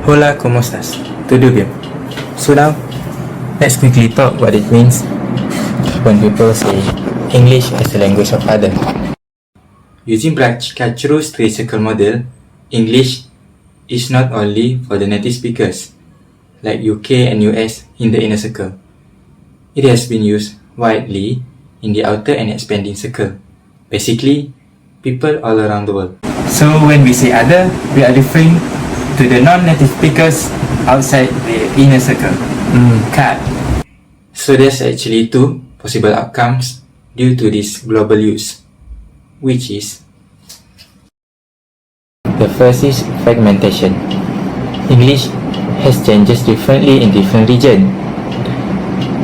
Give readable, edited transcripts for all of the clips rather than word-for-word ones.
Hola, ¿cómo estás? ¿Todo bien? So now, let's quickly talk what it means when people say English as a language of other. Using Brachkachuru's three-circle model, English is not only for the native speakers, like UK and US in the inner circle. It has been used widely in the outer and expanding circle. Basically, people all around the world. So when we say other, we are referring to the non-native speakers outside the inner circle. Cut. So there's actually two possible outcomes due to this global use, which is the first is fragmentation. English has changes differently in different regions.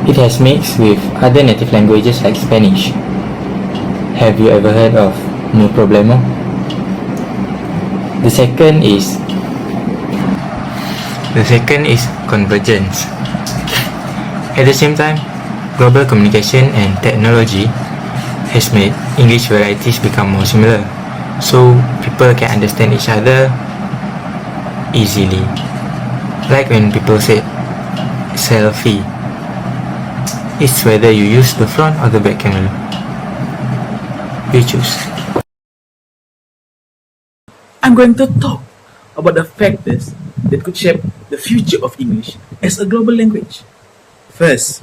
It has mixed with other native languages like Spanish. Have you ever heard of no problemo? The second is convergence. At the same time, global communication and technology has made English varieties become more similar, so people can understand each other easily. Like when people say selfie, it's whether you use the front or the back camera. You choose. I'm going to talk about the factors that could shape the future of English as a global language. First,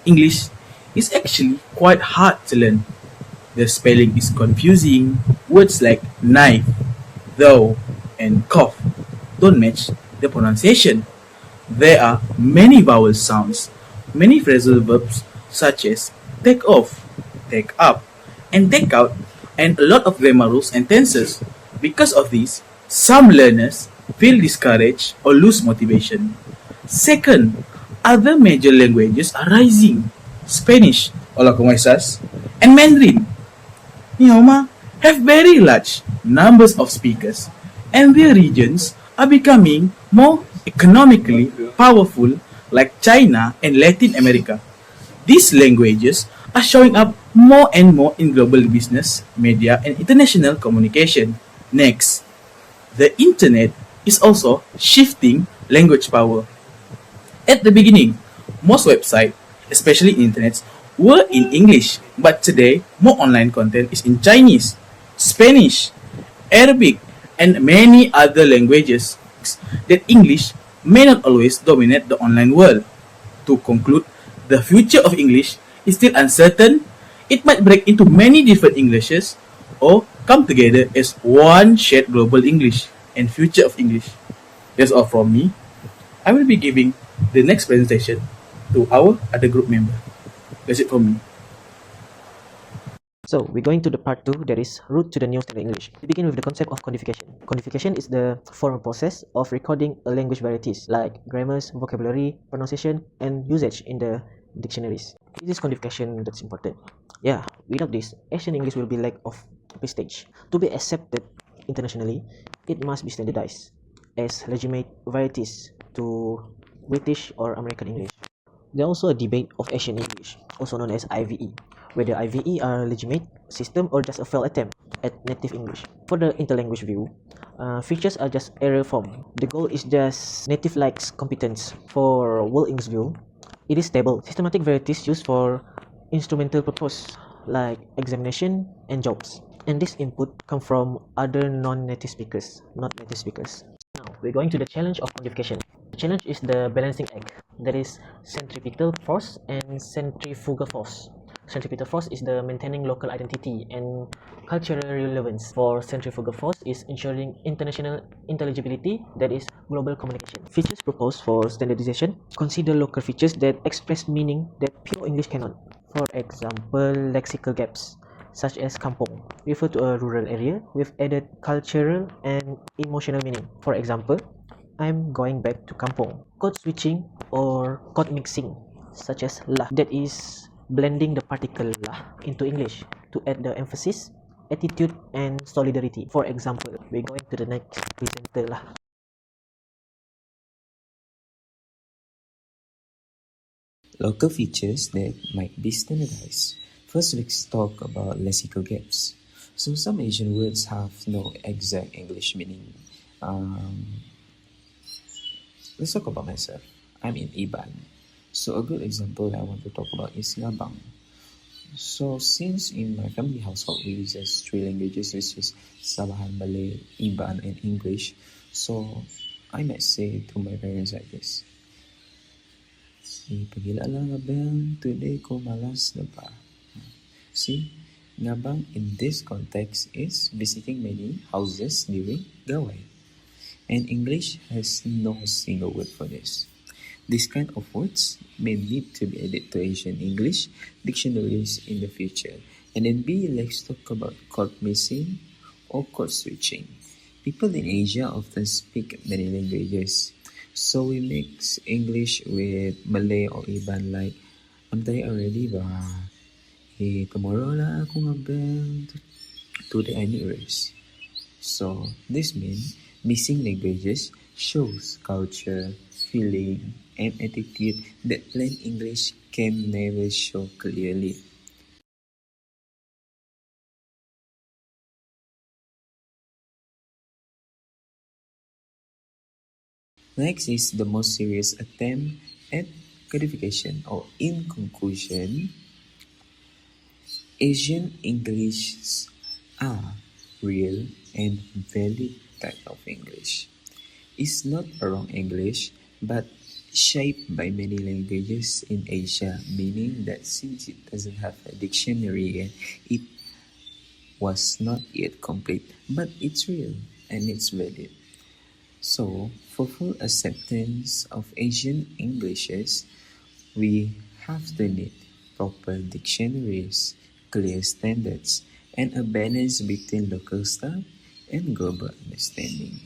English is actually quite hard to learn. The spelling is confusing. Words like knife, though, and cough don't match the pronunciation. There are many vowel sounds, many phrasal verbs such as take off, take up, and take out, and a lot of grammar rules and tenses. Because of this, some learners feel discouraged or lose motivation. Second, other major languages are rising. Spanish, hola como estás, and Mandarin, ni hao ma, have very large numbers of speakers, and their regions are becoming more economically powerful like China and Latin America. These languages are showing up more and more in global business, media, and international communication. Next, the internet is also shifting language power. At the beginning, most websites, especially internets, were in English, but today more online content is in Chinese, Spanish, Arabic, and many other languages. That English may not always dominate the online world. To conclude, the future of English is still uncertain. It might break into many different Englishes or come together as one shared global English and future of English. That's all from me. I will be giving the next presentation to our other group member. That's it from me. So we're going to the part 2, that is route to the new standard English. We begin with the concept of codification. Codification is the formal process of recording a language varieties like grammars, vocabulary, pronunciation, and usage in the dictionaries. It is codification that's important. Yeah, without this, Asian English will be lack of prestige. To be accepted internationally, it must be standardized as legitimate varieties to British or American English. There's also a debate of Asian English, also known as IVE, whether IVE are a legitimate system or just a failed attempt at native English. For the interlanguage view, features are just error form. The goal is just native-like competence. For world English view, it is stable. Systematic varieties used for instrumental purpose like examination and jobs. And this input come from other non-native speakers, not native speakers. Now, we're going to the challenge of codification. The challenge is the balancing act, that is centripetal force and centrifugal force. Centripetal force is the maintaining local identity and cultural relevance. For centrifugal force is ensuring international intelligibility, that is global communication. Features proposed for standardization consider local features that express meaning that pure English cannot. For example, lexical gaps, such as kampong, refer to a rural area with added cultural and emotional meaning. For example, I'm going back to kampong. Code switching or code mixing, such as lah, that is blending the particle lah into English to add the emphasis, attitude, and solidarity. For example, we're going to the next presenter lah. Local features that might be standardized. First, let's talk about lexical gaps. So some Asian words have no exact English meaning. Let's talk about myself. I'm in Iban. So a good example that I want to talk about is Ngabang. So since in my family household we use three languages, which is Sabahan, Malay, Iban, and English. So I might say to my parents like this: Ipagila lang ngabang, today ko malas na pa. See, ngabang in this context is visiting many houses during gawai. And English has no single word for this. These kind of words may need to be added to Asian English dictionaries in the future. And then B, let's talk about code missing or code switching. People in Asia often speak many languages. So we mix English with Malay or Iban like, I'm tired already ba? Tomorrow la ako nga bang. Today I need rest. So this means missing languages shows culture, feeling, and attitude that plain English can never show clearly. Next is the most serious attempt at codification, or in conclusion, Asian Englishes are real and valid type of English. It's not a wrong English, but shaped by many languages in Asia, meaning that since it doesn't have a dictionary yet, it was not yet complete, but it's real and it's valid. So, for full acceptance of Asian Englishes, we have to need proper dictionaries, clear standards, and a balance between local style and global understanding.